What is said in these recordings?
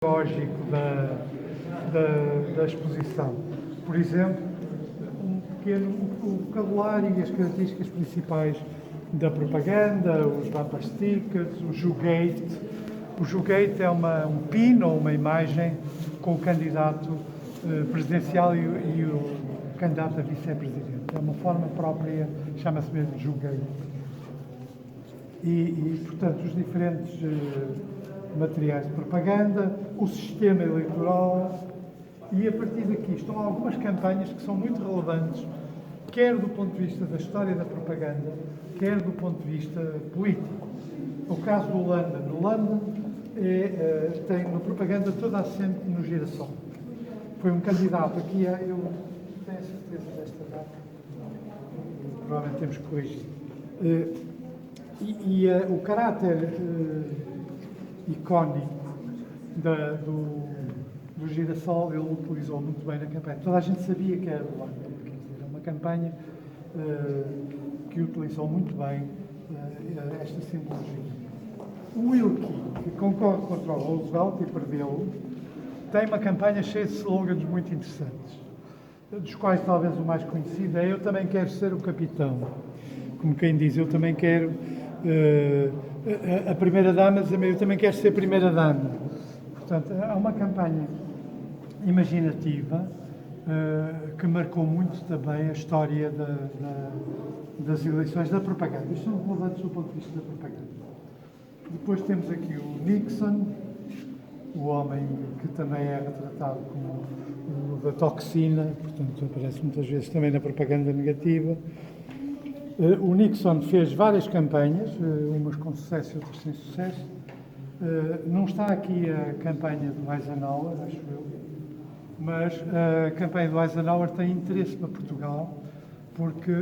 lógico da exposição. Por exemplo, o vocabulário e as características principais da propaganda, os bumper stickers, o jugate. O jugate é um pin ou uma imagem com o candidato presidencial e o candidato a vice-presidente. É uma forma própria, chama-se mesmo jugate. Portanto, os diferentes materiais de propaganda, o sistema eleitoral, e a partir daqui estão algumas campanhas que são muito relevantes, quer do ponto de vista da história da propaganda, quer do ponto de vista político. O caso do London. O London tem uma propaganda toda assente no girassol. Foi um candidato aqui, eu tenho a certeza desta data, provavelmente temos que corrigir. O caráter icónico do girassol ele utilizou muito bem na campanha. Toda a gente sabia que era do London. Quer dizer, é uma campanha que utilizou muito bem esta simbologia. O Wilkie, que concorre contra o Roosevelt e perdeu, tem uma campanha cheia de slogans muito interessantes, dos quais talvez o mais conhecido é "Eu também quero ser o capitão". Como quem diz, eu também quero a primeira-dama, eu também quero ser primeira-dama. Portanto, há uma campanha imaginativa que marcou muito também a história das eleições, da propaganda. Isto são relevantes do ponto de vista da propaganda. Depois temos aqui o Nixon, o homem que também é retratado como o da toxina, portanto aparece muitas vezes também na propaganda negativa. O Nixon fez várias campanhas, umas com sucesso e outras sem sucesso. Não está aqui a campanha do Eisenhower, acho eu, mas a campanha do Eisenhower tem interesse para Portugal porque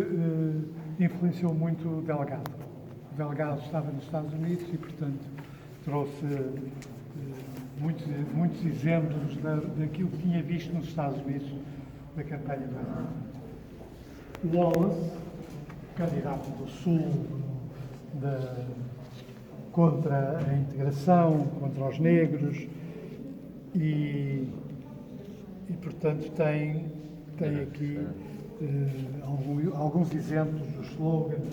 influenciou muito o Delgado. O Delgado estava nos Estados Unidos e, portanto, trouxe muitos exemplos daquilo que tinha visto nos Estados Unidos da campanha do Eisenhower. Wallace, candidato do Sul contra a integração, contra os negros e portanto, tem aqui alguns exemplos dos slogans.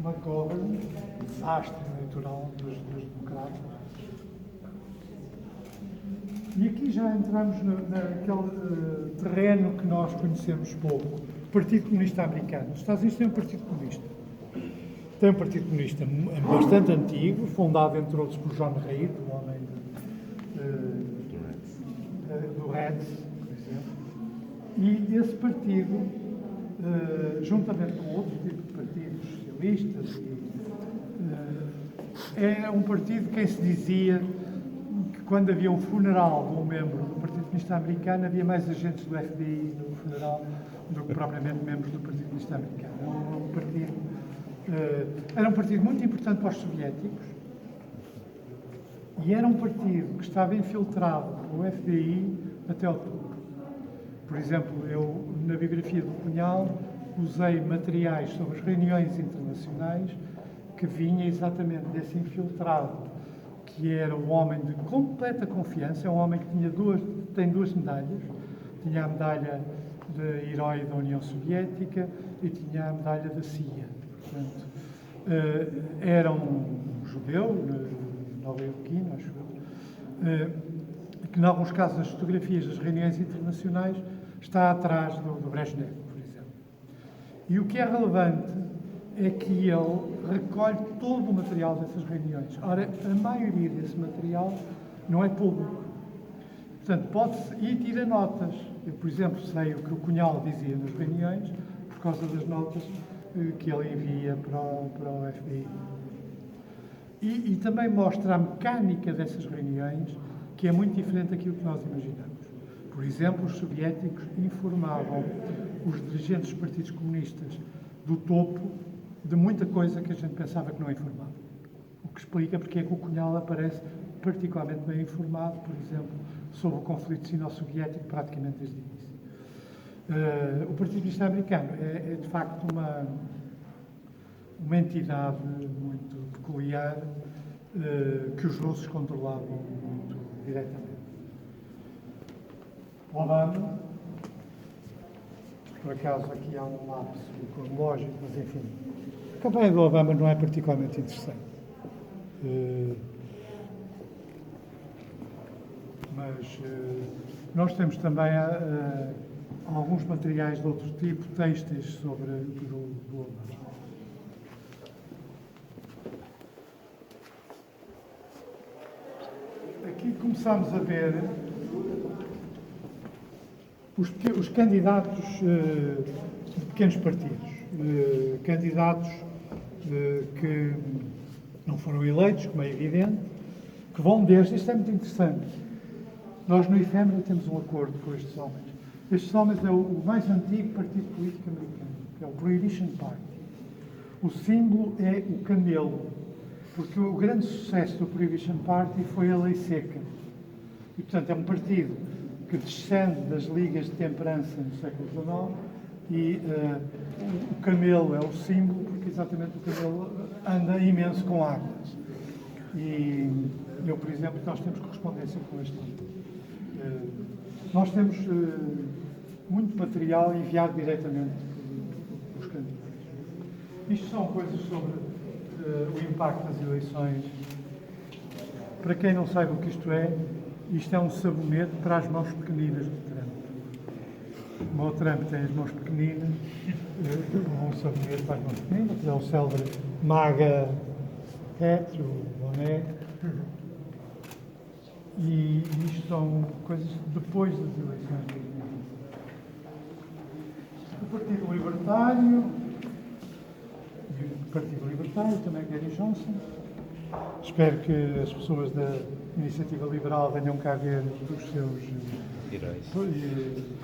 McGovern, desastre eleitoral dos democratas. E aqui já entramos naquele terreno que nós conhecemos pouco. O Partido Comunista Americano. Os Estados Unidos têm um Partido Comunista. Tem um Partido Comunista bastante antigo, fundado, entre outros, por John Reed, o homem do Reds, por exemplo. E esse partido, juntamente com outro tipo de partidos socialistas, é um partido que se dizia que quando havia um funeral de um membro do Partido Comunista Americano, havia mais agentes do FBI no funeral do que propriamente membros do Partido Comunista Americano. Era um partido muito importante para os soviéticos e era um partido que estava infiltrado pelo FBI até outubro. Por exemplo, eu, na biografia do Cunhal, usei materiais sobre as reuniões internacionais que vinha exatamente desse infiltrado, que era um homem de completa confiança, é um homem que tem duas medalhas. Tinha a medalha de herói da União Soviética e tinha a medalha da CIA. Portanto, era um judeu, nova-iorquino, acho eu, que, em alguns casos, nas fotografias das reuniões internacionais, está atrás do Brezhnev, por exemplo. E o que é relevante é que ele recolhe todo o material dessas reuniões. Ora, a maioria desse material não é público. Portanto, pode-se ir e tira notas. Eu, por exemplo, sei o que o Cunhal dizia nas reuniões por causa das notas que ele envia para o FBI. E também mostra a mecânica dessas reuniões, que é muito diferente daquilo que nós imaginamos. Por exemplo, os soviéticos informavam os dirigentes dos partidos comunistas do topo de muita coisa que a gente pensava que não informava. O que explica porque é que o Cunhal aparece particularmente bem informado, por exemplo, sobre o conflito sino-soviético praticamente desde o início. O Partido Comunista Americano é de facto uma entidade muito peculiar que os russos controlavam muito diretamente. Obama, por acaso aqui há um lapso cronológico, mas enfim, a campanha do Obama não é particularmente interessante. Mas nós temos também alguns materiais de outro tipo, textos sobre o Obama. Aqui começamos a ver os candidatos de pequenos partidos, candidatos que não foram eleitos, como é evidente, que vão desde, isto é muito interessante, nós no Efêmera temos um acordo com estes homens. Estes homens é o mais antigo partido político americano, que é o Prohibition Party. O símbolo é o camelo, porque o grande sucesso do Prohibition Party foi a lei seca. E, portanto, é um partido que descende das ligas de temperança no século XIX e o camelo é o símbolo, porque exatamente o camelo anda imenso com águas. E eu, por exemplo, nós temos correspondência com este tipo. Nós temos muito material enviado diretamente pelos candidatos. Isto são coisas sobre o impacto das eleições. Para quem não sabe o que isto é um sabonete para as mãos pequeninas do Trump. Como o Trump tem as mãos pequeninas, um sabonete para as mãos pequeninas, é o célebre MAGA hat, o boné. E isto são coisas depois das eleições. O Partido Libertário, também Gary Johnson. Espero que as pessoas da Iniciativa Liberal venham cá ver os seus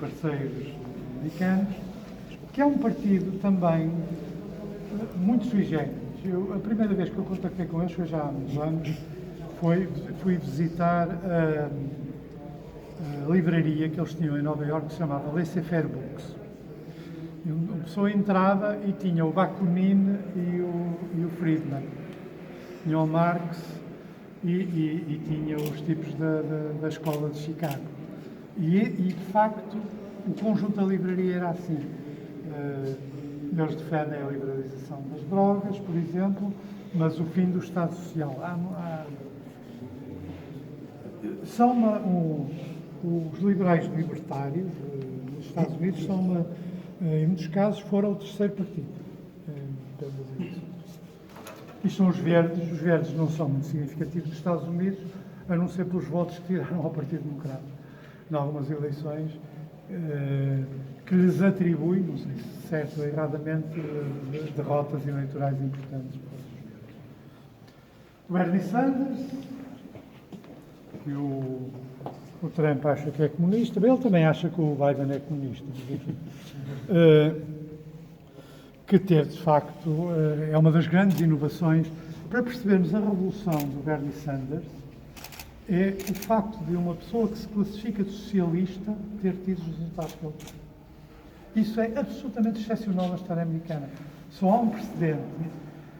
parceiros americanos, que é um partido também muito sui generis. A primeira vez que eu contactei com eles foi já há uns anos. Fui visitar a livraria que eles tinham em Nova Iorque, que se chamava Laissez-Faire Books. E uma pessoa entrava e tinha o Bakunin e o Friedman. Tinha o Marx e tinha os tipos da escola de Chicago. E, de facto, o conjunto da livraria era assim. Eles defendem a liberalização das drogas, por exemplo, mas o fim do Estado Social. Os liberais libertários nos Estados Unidos são em muitos casos foram o terceiro partido. E são os verdes. Os verdes não são muito significativos nos Estados Unidos, a não ser pelos votos que tiraram ao Partido Democrata em algumas eleições, que lhes atribui, não sei se certo ou erradamente, derrotas eleitorais importantes. O Bernie Sanders, que o Trump acha que é comunista, ele também acha que o Biden é comunista. Que teve, de facto, é uma das grandes inovações. Para percebermos a revolução do Bernie Sanders, é o facto de uma pessoa que se classifica de socialista ter tido os resultados que ele teve. Isso é absolutamente excepcional na história americana. Só há um precedente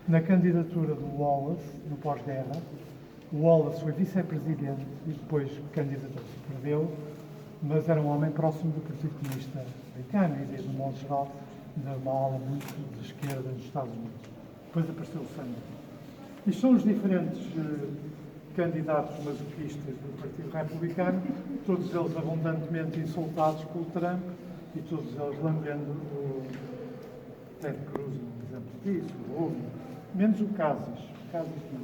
na candidatura do Wallace, no pós-guerra. O Wallace foi vice-presidente e depois candidatou-se, perdeu, mas era um homem próximo do Partido Comunista Americano e, desde um modo geral, de uma ala muito de esquerda dos Estados Unidos. Depois apareceu o Sanders. E são os diferentes candidatos masoquistas do Partido Republicano, todos eles abundantemente insultados pelo Trump e todos eles lambendo o Ted Cruz, um exemplo disso, o Rubio, menos o Casas. Casas não.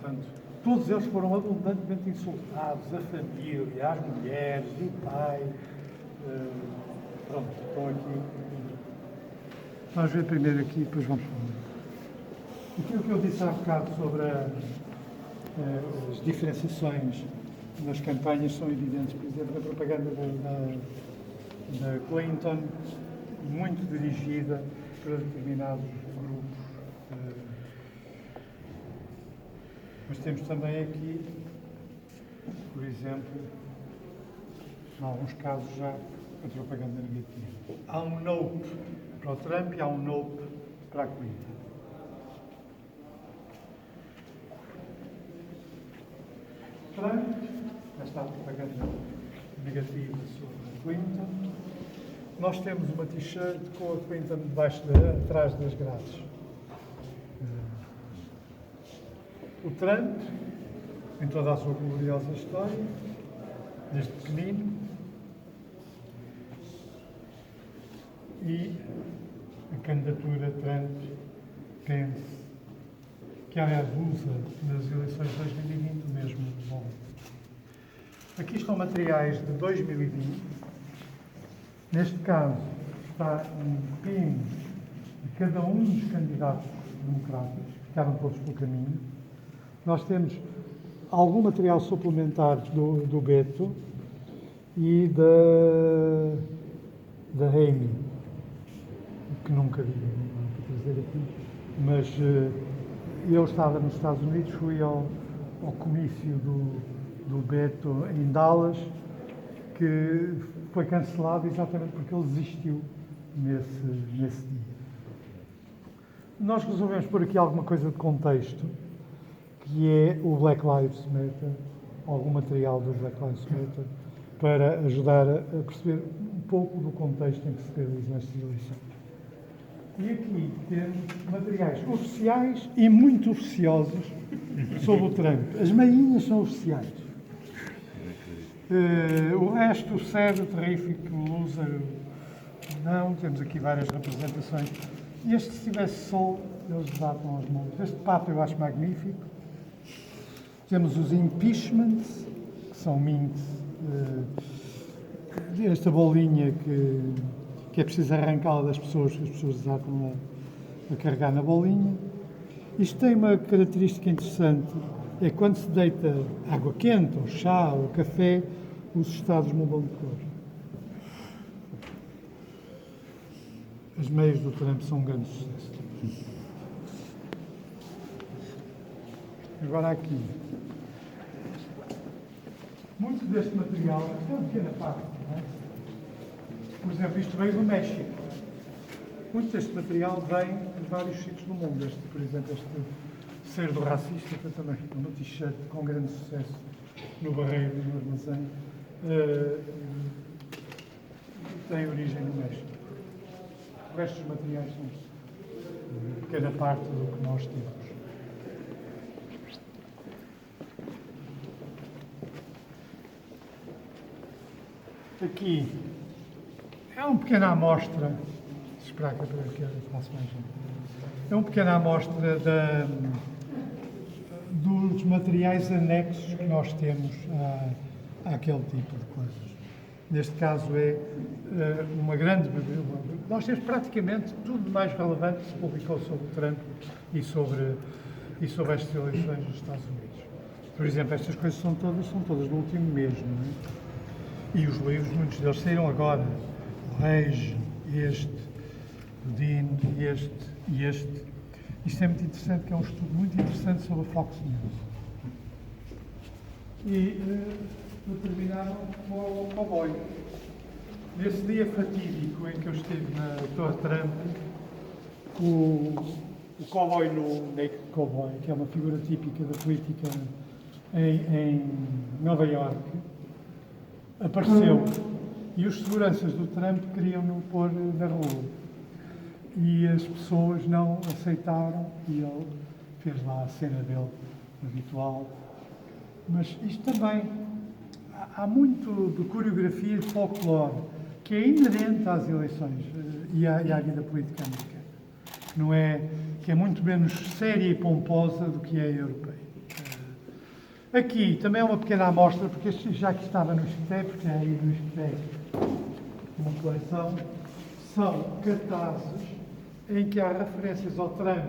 Portanto, todos eles foram abundantemente insultados, a família, as mulheres, o pai. Pronto, estou aqui. Vamos ver primeiro aqui, depois vamos falar. Aquilo que eu disse há bocado sobre as diferenciações nas campanhas são evidentes. Por exemplo, a propaganda da Clinton, muito dirigida para determinados grupos. Mas temos também aqui, por exemplo, em alguns casos já, a propaganda negativa. Há um nope para o Trump e há um nope para a Clinton. Trump, esta propaganda negativa sobre Clinton. Nós temos uma t-shirt com a Clinton atrás das grades. O Trump, em toda a sua gloriosa história, desde pequenino, e a candidatura Trump-Pence, que aliás usa nas eleições de 2020 o mesmo bom. Aqui estão materiais de 2020. Neste caso, está um PIN de cada um dos candidatos democráticos, que ficaram todos pelo caminho. Nós temos algum material suplementar do Beto e da Amy, que nunca vi, para trazer aqui, mas eu estava nos Estados Unidos, fui ao comício do Beto em Dallas, que foi cancelado exatamente porque ele desistiu nesse dia. Nós resolvemos pôr aqui alguma coisa de contexto, que é o Black Lives Matter, algum material do Black Lives Matter, para ajudar a perceber um pouco do contexto em que se realizam estas eleições. E aqui temos materiais oficiais e muito oficiosos sobre o Trump. As meinhas são oficiais. O resto, o sério, terrífico, loser, não. Temos aqui várias representações. Este, se tivesse sol, eles debatam aos moldes. Este pato eu acho magnífico. Temos os impeachments, que são mints. Esta bolinha que é preciso arrancá-la das pessoas, que as pessoas desatam a carregar na bolinha. Isto tem uma característica interessante, é quando se deita água quente, ou chá, ou café, os estados mudam de cor. As meias do Trump são um grande sucesso. Agora aqui. Muito deste material, é uma pequena parte, não é? Por exemplo, isto veio do México. Muito deste material vem de vários sítios do mundo. Este, por exemplo, este cerdo racista, que eu também fico no t-shirt com grande sucesso no Barreiro, no armazém, tem origem no México. O resto dos materiais são uma pequena parte do que nós temos. Aqui é uma pequena amostra, esperar que eu faça mais gente. É uma pequena amostra dos materiais anexos que nós temos àquele tipo de coisas. Neste caso é uma grande biblioteca. Nós temos praticamente tudo mais relevante que se publicou sobre o Trump e sobre estas eleições dos Estados Unidos. Por exemplo, estas coisas são todas do último mês, não é? E os livros, muitos deles saíram agora. O Reis, este, o Dean, e este. Isto é muito interessante, que é um estudo muito interessante sobre a Fox News. E terminaram com o cowboy. Nesse dia fatídico em que eu estive na Torre Trump, o cowboy no Naked Cowboy, que é uma figura típica da política em Nova Iorque, apareceu e os seguranças do Trump queriam-no pôr na rua. E as pessoas não aceitaram e ele fez lá a cena dele habitual. Mas isto também, há muito de coreografia e de folclore que é inerente às eleições e à vida política americana. Que é muito menos séria e pomposa do que é a europeia. Aqui também é uma pequena amostra, porque este já que estava no ISCTE, porque é aí no ISCTE uma coleção, são cartazes em que há referências ao Trump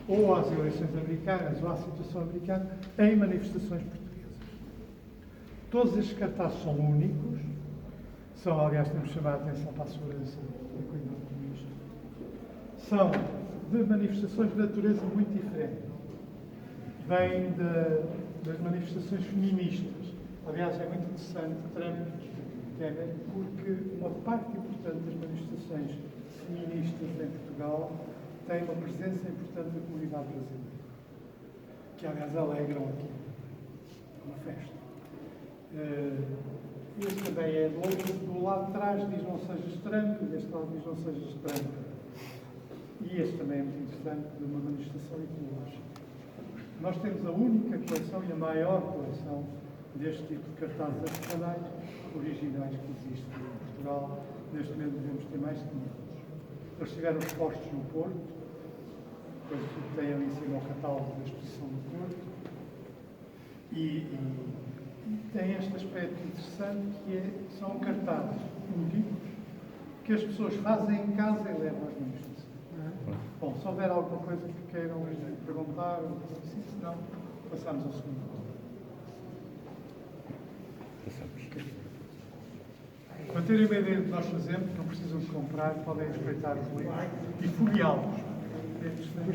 ou às eleições americanas ou à situação americana em manifestações portuguesas. Todos estes cartazes são únicos, aliás, temos de chamar a atenção para a segurança e cuidado com isto. São de manifestações de natureza muito diferente. Vêm das manifestações feministas. Aliás, é muito interessante, Trump, porque uma parte importante das manifestações feministas em Portugal tem uma presença importante da comunidade brasileira, que aliás alegram aqui. uma festa. Este também é do lado de trás, diz não sejas tranco, deste lado diz não sejas tranco. E este também é muito interessante, de uma manifestação ecológica. Nós temos a única coleção e a maior coleção deste tipo de cartazes artesanais originais que existe em Portugal. Neste momento devemos ter mais de 500. Eles tiveram expostos no Porto, depois têm ali em cima o catálogo da exposição do Porto, e tem este aspecto interessante que são cartazes únicos que as pessoas fazem em casa e levam às manifestações. Bom, se houver alguma coisa que queiram perguntar, se não, passamos ao segundo ponto. Para terem uma ideia do que nós fazemos, não precisam de comprar, podem espreitar os livros e folheá-los. É interessante.